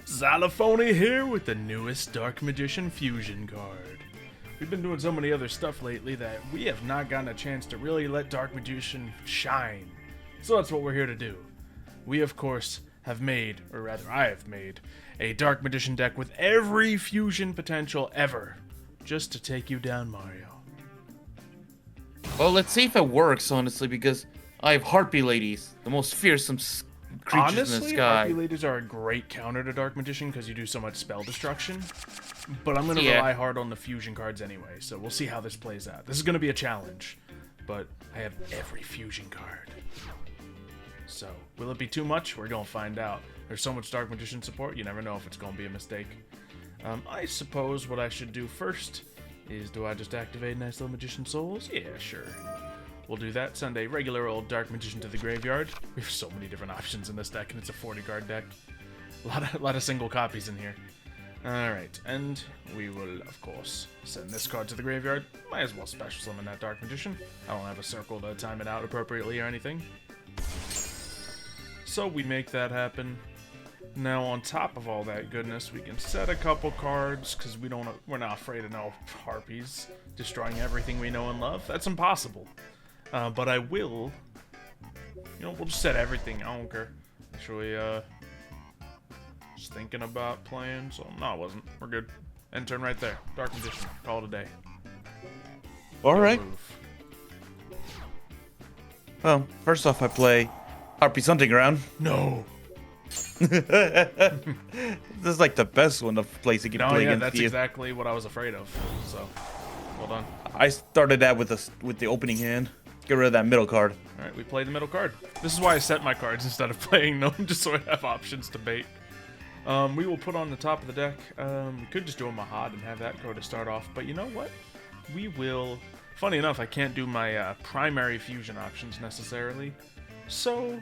Xylophoney here with the newest Dark Magician Fusion card. We've been doing so many other stuff lately that we have not gotten a chance to really let Dark Magician shine. So that's what we're here to do. We, of course, have made, or rather I have made, a Dark Magician deck with every fusion potential ever, just to take you down, Mario. Well, let's see if it works, honestly, because I have Harpy Ladies, the most fearsome creatures in the sky. Harpy Ladies are a great counter to Dark Magician because you do so much spell destruction. But I'm going to rely hard on the fusion cards anyway, so we'll see how this plays out. This is going to be a challenge, but I have every fusion card. So, will it be too much? We're going to find out. There's so much Dark Magician support, you never know if it's going to be a mistake. I suppose what I should do first is, do I just activate Nice Little Magician Souls? Yeah, sure. We'll do that. Send a regular old Dark Magician to the graveyard. We have so many different options in this deck, and it's a 40-card deck. A lot of single copies in here. Alright, and we will, of course, send this card to the graveyard. Might as well special summon that Dark Magician. I don't have a circle to time it out appropriately or anything. So we make that happen. Now, on top of all that goodness, we can set a couple cards, because we're not afraid of no harpies destroying everything we know and love. That's impossible. But I will, we'll just set everything. I don't care. Actually, just thinking about playing, so no, I wasn't. We're good. End turn right there. Dark Magician. Call it a day. Alright. Well, first off, I play Harpy's Hunting Ground. No. This is like the best one of placing you play against that's you. exactly what I was afraid of. So, hold on. I started that with the opening hand. Get rid of that middle card. Alright, we play the middle card. This is why I set my cards instead of playing them, just so I have options to bait. We will put on the top of the deck. We could just do a Mahad and have that go to start off, but you know what? We will... Funny enough, I can't do my primary fusion options necessarily. So,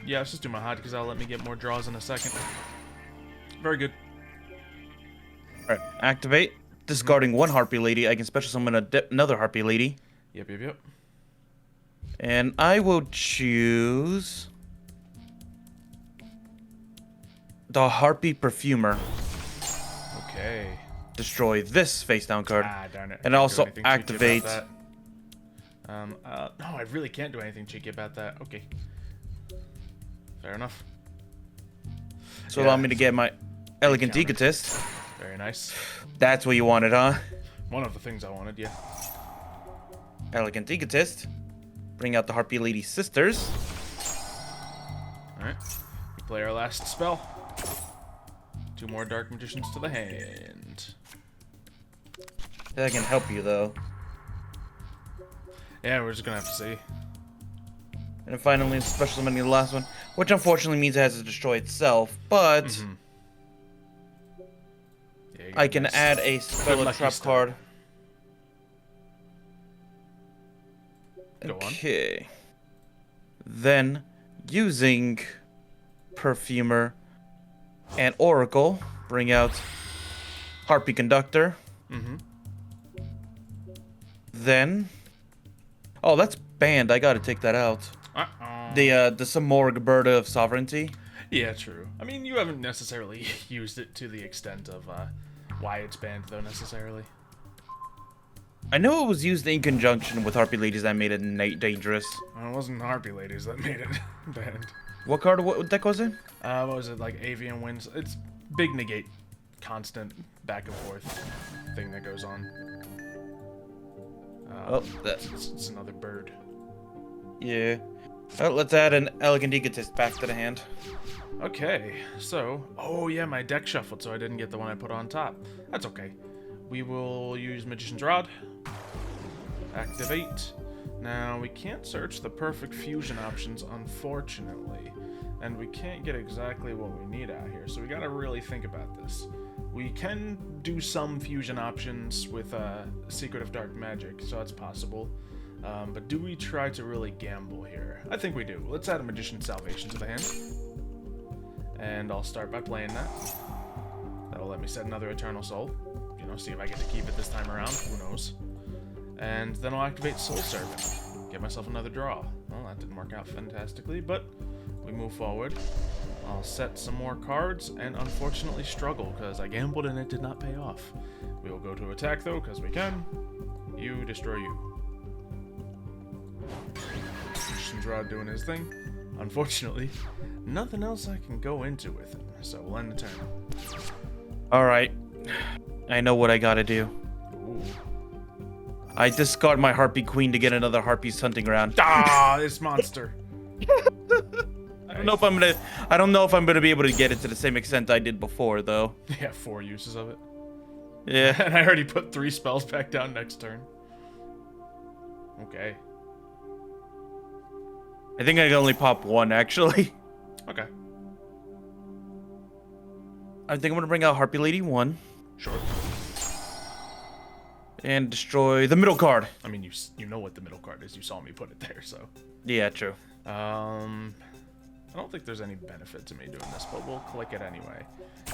yeah, let's just do Mahad because that'll let me get more draws in a second. Very good. Alright, activate. Discarding one Harpy Lady, I can special summon another Harpy Lady. Yep. And I will choose the Harpy Perfumer. Okay. Destroy this face down card. Ah, darn it. And also activate. No, I really can't do anything cheeky about that. Okay. Fair enough. So allow me to get my Elegant Egotist. Very nice. That's what you wanted, huh? One of the things I wanted, yeah. Elegant Egotist. Bring out the Harpy Lady Sisters. Alright. We play our last spell. 2 more Dark Magicians to the hand. That can help you, though. Yeah, we're just gonna have to see. And then finally, special summoning the last one, which unfortunately means it has to destroy itself, but Yeah, I can add a spell trap card. Go on. Okay. Then, using Perfumer and Oracle, bring out Harpy Conductor. Then, oh, that's banned. I gotta take that out. The Samorg Bird of Sovereignty. Yeah, true. I mean, you haven't necessarily used it to the extent of why it's banned, though, necessarily. I know it was used in conjunction with Harpy Ladies that made it dangerous. Well, it wasn't Harpy Ladies that made it banned. What card? What deck was it? What was it, like Avian Winds? It's big negate, constant back and forth thing that goes on. Oh, it's another bird. Yeah. Well, let's add an Elegant Egotist back to the hand. Okay, so... Oh, yeah, my deck shuffled, so I didn't get the one I put on top. That's okay. We will use Magician's Rod. Activate. Now, we can't search the perfect fusion options, unfortunately. And we can't get exactly what we need out here, so we gotta really think about this. We can do some fusion options with Secret of Dark Magic, so that's possible. But do we try to really gamble here? I think we do. Let's add a Magician's Salvation to the hand. And I'll start by playing that. That'll let me set another Eternal Soul. See if I get to keep it this time around. Who knows? And then I'll activate Soul Servant. Get myself another draw. Well, that didn't work out fantastically, but we move forward. I'll set some more cards and unfortunately struggle because I gambled and it did not pay off. We will go to attack though because we can. You destroy you. Magician's Rod doing his thing. Unfortunately, nothing else I can go into with him, so we'll end the turn. Alright. I know what I gotta do. Ooh. I discard my Harpy Queen to get another Harpy's hunting ground. Ah, this monster. I don't know if I'm gonna be able to get it to the same extent I did before, though. Yeah, 4 uses of it. Yeah. And I already put 3 spells back down next turn. Okay. I think I can only pop 1, actually. Okay. I think I'm gonna bring out Harpy Lady 1. Sure. And destroy the middle card. I mean, you know what the middle card is. You saw me put it there, so. Yeah, true. I don't think there's any benefit to me doing this, but we'll click it anyway.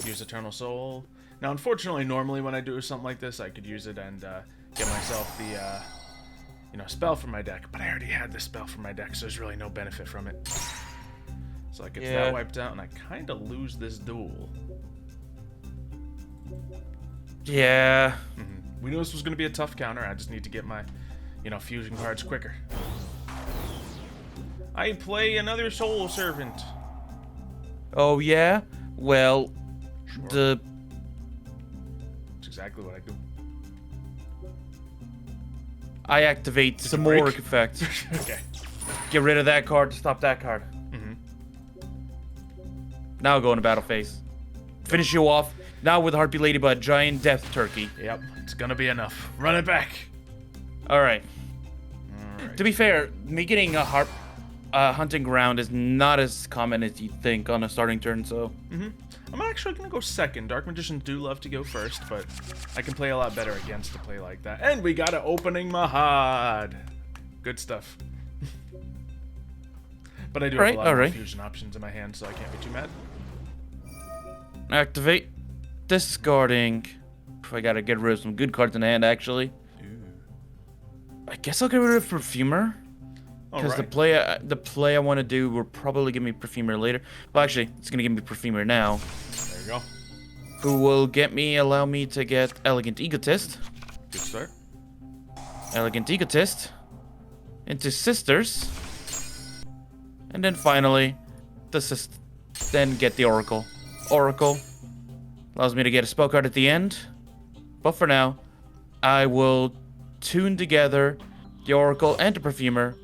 Use Eternal Soul. Now, unfortunately, normally when I do something like this, I could use it and get myself the, spell from my deck. But I already had the spell from my deck, so there's really no benefit from it. So I get that wiped out, and I kind of lose this duel. Yeah. We knew this was going to be a tough counter. I just need to get my, fusion cards quicker. I play another Soul Servant. Oh, yeah? Well, Sure. That's exactly what I do. I activate Did some you break? more effect. Okay. Get rid of that card to stop that card. Now go into battle phase. Finish you off. Now with Harpy Lady by a giant death turkey. Yep, it's gonna be enough. Run it back. Alright. To be fair, me getting a hunting ground is not as common as you'd think on a starting turn, so. I'm actually gonna go second. Dark Magicians do love to go first, but I can play a lot better against a play like that. And we got an opening Mahad. Good stuff. But I do have a lot of fusion options in my hand, so I can't be too mad. Activate. Discarding. I gotta get rid of some good cards in the hand, actually. I guess I'll get rid of Perfumer. Because the play I want to do will probably give me Perfumer later. Well, actually, it's gonna give me Perfumer now. There you go. Who will allow me to get Elegant Egotist. Good start. Elegant Egotist. Into Sisters. And then finally, then get the Oracle. Oracle allows me to get a spell card at the end. But for now, I will tune together the Oracle and the Perfumer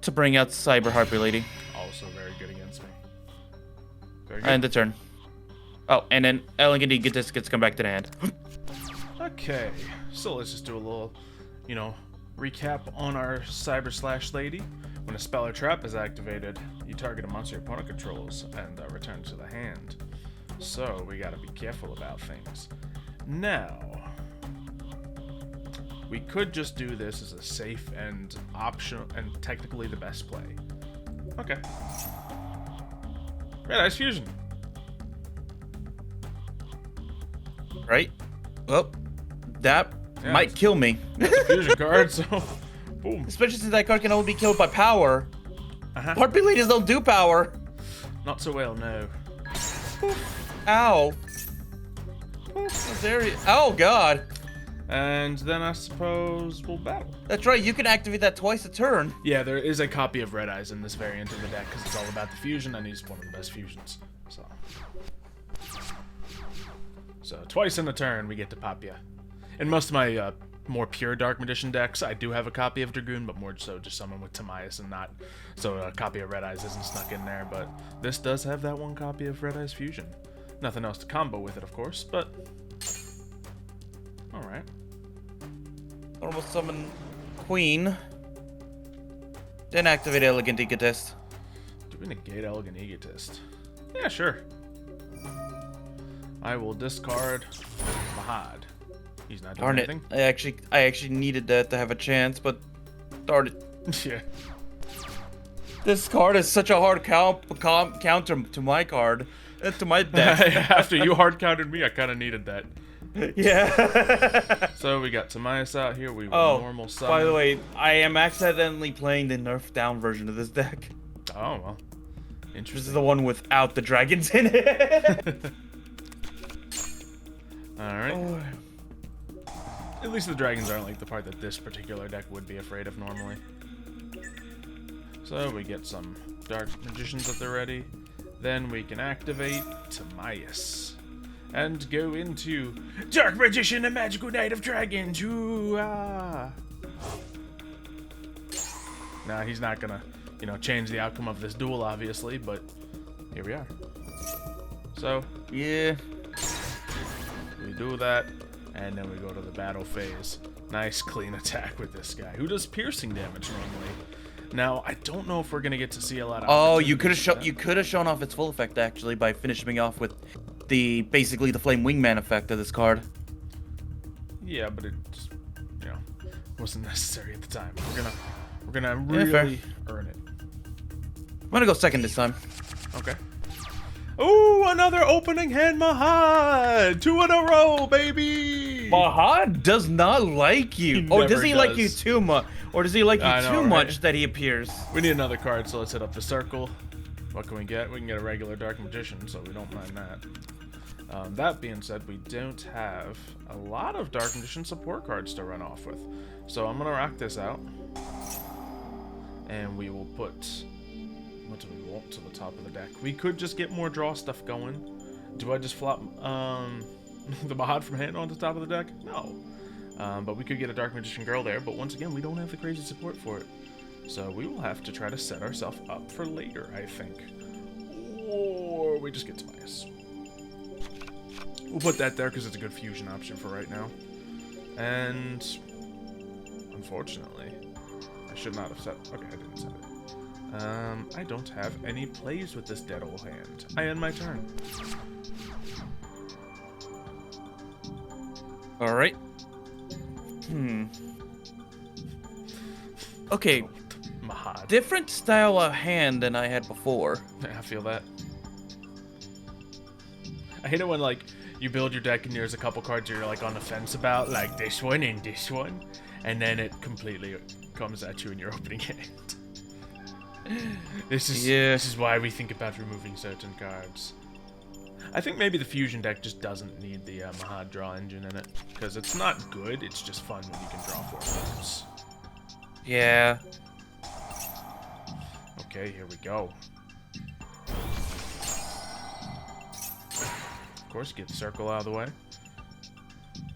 to bring out Cyber Harpy Lady. Also very good against me. Very good. And the turn. Oh, and then Elegant Egotist gets to come back to the hand. Okay, so let's just do a little, recap on our Cyber Lady. When a spell or trap is activated, you target a monster your opponent controls and return to the hand. So we gotta be careful about things. Now, we could just do this as a safe and optional and technically the best play. Okay. Red Eyes Fusion. Right? Well, that might kill me. It's a fusion card, so boom. Especially since that card can only be killed by power. Harpy Ladies don't do power. Not so well, no. Ow. Oh, God. And then I suppose we'll battle. That's right, you can activate that twice a turn. Yeah, there is a copy of Red Eyes in this variant of the deck because it's all about the fusion, and he's one of the best fusions. So twice in a turn, we get to pop ya. In most of my more pure Dark Magician decks, I do have a copy of Dragoon, but more so just someone with Timaeus and not. So a copy of Red Eyes isn't snuck in there, but this does have that one copy of Red Eyes Fusion. Nothing else to combo with it, of course, but alright. Normal summon Queen. Then activate Elegant Egotist. Do we negate Elegant Egotist? Yeah, sure. I will discard Mahad. He's not doing anything. I actually needed that to have a chance, but darn it. Yeah. This card is such a hard counter to my card. To my deck. After you hard countered me, I kind of needed that. Yeah. So we got Timaeus out here. We will normal summon. By the way, I am accidentally playing the nerfed down version of this deck. Oh, well. Interesting. This is the one without the dragons in it. Alright. Oh. At least the dragons aren't like the part that this particular deck would be afraid of normally. So we get some Dark Magicians at the ready. Then we can activate Timaeus. And go into Dark Magician and Magical Knight of Dragons. Ooh-ah. Nah, he's not gonna, you know, change the outcome of this duel, obviously, but here we are. So, Yeah. we do that, and then we go to the battle phase. Nice, clean attack with this guy, who does piercing damage normally. Now, I don't know if we're gonna get to see a lot of. Oh, you could have shown off its full effect actually by finishing off with basically the Flame Wingman effect of this card. Yeah, but it just, you know, wasn't necessary at the time. We're gonna really earn it. I'm gonna go second this time. Okay. Ooh, another opening hand Mahad! 2 in a row, baby! Mahad does not like you. Or does he like you too much? Or does he like you too much that he appears? We need another card, so let's hit up the circle. What can we get? We can get a regular Dark Magician, so we don't mind that. That being said, we don't have a lot of Dark Magician support cards to run off with. So I'm gonna rock this out. And we will put... what do we want to the top of the deck? We could just get more draw stuff going. Do I just flop the Mahad from hand onto the top of the deck? No. But we could get a Dark Magician Girl there, but once again, we don't have the crazy support for it. So we will have to try to set ourselves up for later, I think. Or we just get Timaeus. We'll put that there because it's a good fusion option for right now. And unfortunately, I should not have set... okay, I didn't set it. I don't have any plays with this dead old hand. I end my turn. Alright. Okay. Mahad. Different style of hand than I had before. Yeah, I feel that. I hate it when, like, you build your deck and there's a couple cards you're, like, on the fence about, like this one and this one, and then it completely comes at you in your opening hand. This is why we think about removing certain cards. I think maybe the fusion deck just doesn't need the Mahad draw engine in it, because it's not good, it's just fun when you can draw 4 cards. Yeah. Okay, here we go. Of course, get the circle out of the way.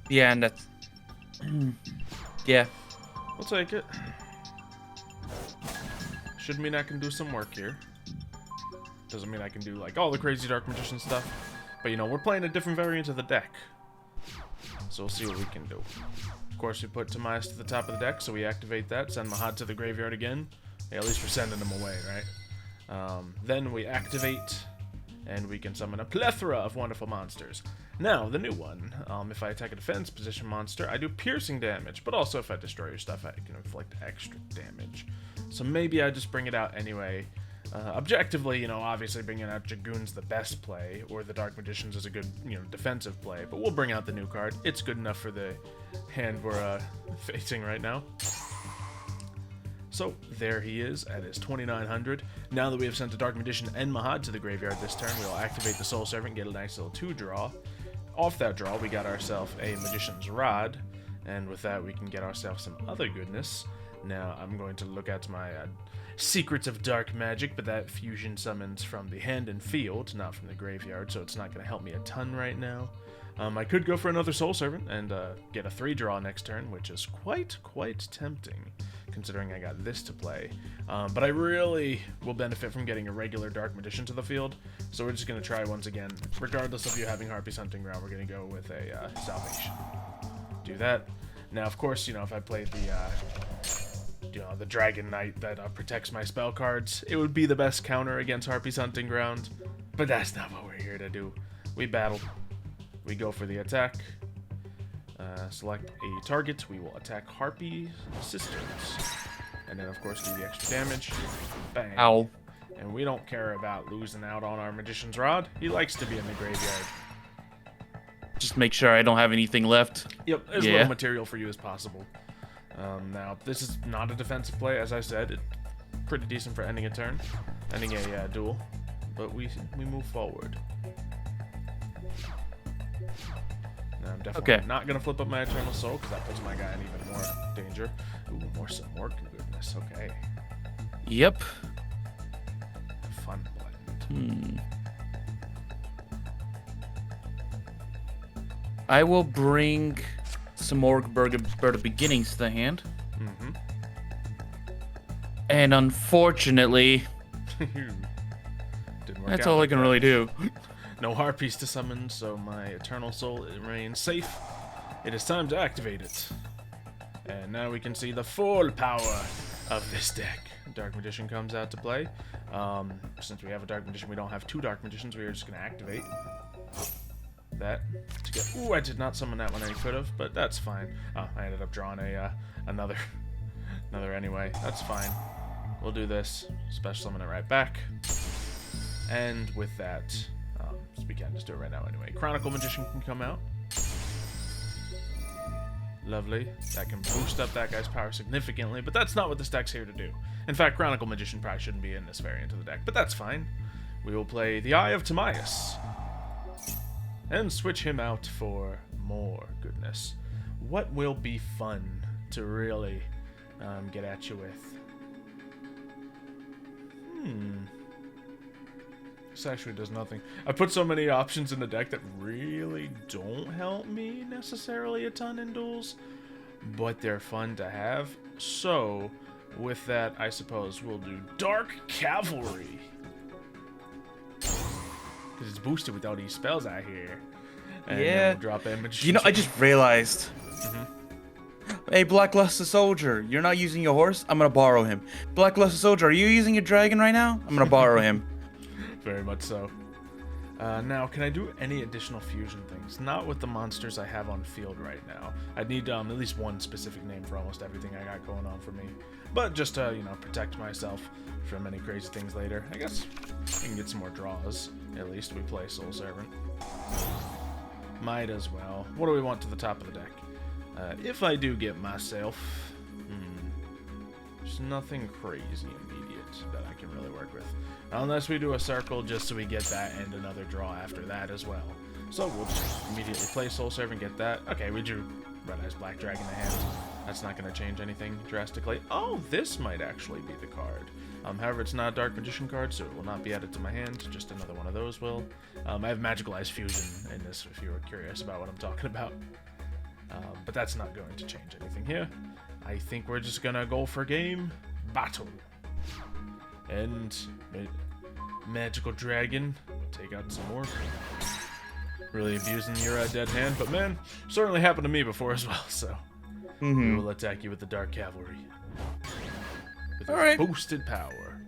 Yeah, and that's... yeah. We'll take it. Should mean I can do some work here. Doesn't mean I can do, like, all the crazy Dark Magician stuff. But, you know, we're playing a different variant of the deck. So we'll see what we can do. Of course, we put Timaeus to the top of the deck, so we activate that, send Mahad to the graveyard again. Yeah, at least we're sending him away, right? Then we activate, and we can summon a plethora of wonderful monsters. Now, the new one. If I attack a defense position monster, I do piercing damage, but also if I destroy your stuff, I can inflict extra damage. So maybe I just bring it out anyway. Objectively, you know, obviously bringing out Dragoon's the best play, or the Dark Magicians is a good, you know, defensive play, but we'll bring out the new card. It's good enough for the hand we're facing right now. So, there he is at his 2900. Now that we have sent the Dark Magician and Mahad to the graveyard this turn, we'll activate the Soul Servant, get a nice little 2-draw. Off that draw, we got ourselves a Magician's Rod, and with that we can get ourselves some other goodness. Now, I'm going to look at my Secrets of Dark Magic, but that fusion summons from the hand and field, not from the graveyard, so it's not going to help me a ton right now. I could go for another Soul Servant and get a 3-draw next turn, which is quite tempting, considering I got this to play. But I really will benefit from getting a regular Dark Magician to the field, so we're just going to try once again. Regardless of you having Harpy's Hunting Ground, we're going to go with a Salvation. Do that. Now, of course, you know, if I played the Dragon Knight that protects my spell cards, it would be the best counter against Harpy's Hunting Ground, but that's not what we're here to do. We battle. We go for the attack. Select a target. We will attack Harpy Sisters. And then, of course, do the extra damage. Bang. Ow. And we don't care about losing out on our Magician's Rod. He likes to be in the graveyard. Just make sure I don't have anything left. Yep, as little material for you as possible. Now, this is not a defensive play, as I said. It's pretty decent for ending a turn. Ending a duel. but we move forward. Now, I'm definitely not gonna flip up my Eternal Soul because that puts my guy in even more danger. Ooh, some more goodness. Okay. Yep. Fun blend. I will bring some more Bird of Beginnings to the hand. And unfortunately, that's all I can really do. No Harpies to summon, so my Eternal Soul remains safe. It is time to activate it. And now we can see the full power of this deck. Dark Magician comes out to play. Since we have a Dark Magician, we don't have 2 Dark Magicians. We are just going to activate that to get... Ooh, I did not summon that one I could have, but that's fine. Oh, I ended up drawing another anyway. That's fine. We'll do this. Special summon it right back. And with that, we can just do it right now anyway. Chronicle Magician can come out. Lovely. That can boost up that guy's power significantly, but that's not what this deck's here to do. In fact, Chronicle Magician probably shouldn't be in this variant of the deck, but that's fine. We will play the Eye of Timaeus and switch him out for more goodness. What will be fun to really get at you with? This actually does nothing. I put so many options in the deck that really don't help me necessarily a ton in duels, but they're fun to have. So, with that, I suppose we'll do Dark Cavalry. Because it's boosted with all these spells out here. And yeah. We'll drop image. You know, I just realized. Hey, Blackluster Soldier, you're not using your horse? I'm gonna borrow him. Blackluster Soldier, are you using your dragon right now? I'm gonna borrow him. Very much so. Now, can I do any additional fusion things? Not with the monsters I have on field right now. I'd need at least one specific name for almost everything I got going on for me. But just to, you know, protect myself from any crazy things later. I guess we can get some more draws. At least we play Soul Servant. Might as well. What do we want to the top of the deck? If I do get myself... there's nothing crazy immediate that I can really work with. Unless we do a circle just so we get that and another draw after that as well. So we'll just immediately play Soul Servant, get that. Okay, we drew Red Eyes Black Dragon in hand. That's not going to change anything drastically. Oh, this might actually be the card. However, it's not a Dark Magician card, so it will not be added to my hand. Just another one of those will. I have Magical Eyes Fusion in this if you were curious about what I'm talking about. But that's not going to change anything here. I think we're just going to go for game battle. And Magical Dragon, take out some more. Really abusing your dead hand, but man, certainly happened to me before as well, so we will attack you with the Dark Cavalry. With boosted power.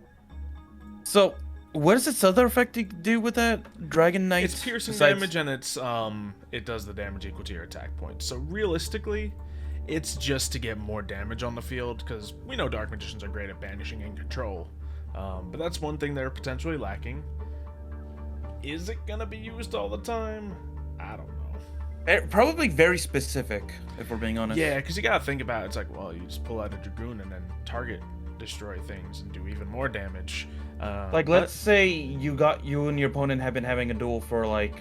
So, what does its other effect do with that Dragon Knight? It's piercing damage, and it does the damage equal to your attack points. So realistically, it's just to get more damage on the field, because we know Dark Magicians are great at banishing and control. But that's one thing they're potentially lacking. Is it gonna be used all the time? I don't know. Probably very specific, if we're being honest. Yeah, because you gotta think about it. It's like, well, you just pull out a Dragoon and then target destroy things and do even more damage. Like, let's say you and your opponent have been having a duel for like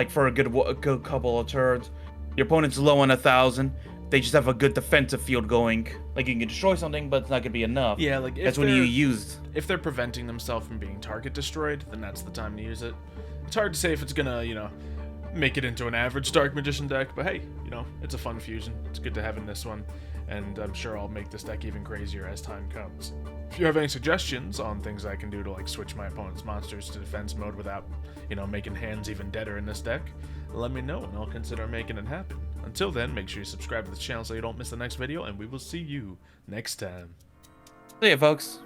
for a good couple of turns. Your opponent's low on 1,000. They just have a good defensive field going. Like, you can destroy something, but it's not gonna be enough. Yeah, like that's when you use. If they're preventing themselves from being target destroyed, then that's the time to use it. It's hard to say if it's gonna, you know, make it into an average Dark Magician deck, but hey, you know, it's a fun fusion. It's good to have in this one, and I'm sure I'll make this deck even crazier as time comes. If you have any suggestions on things I can do to like switch my opponent's monsters to defense mode without, you know, making hands even deader in this deck, let me know and I'll consider making it happen. Until then, make sure you subscribe to the channel so you don't miss the next video, and we will see you next time. See ya, folks.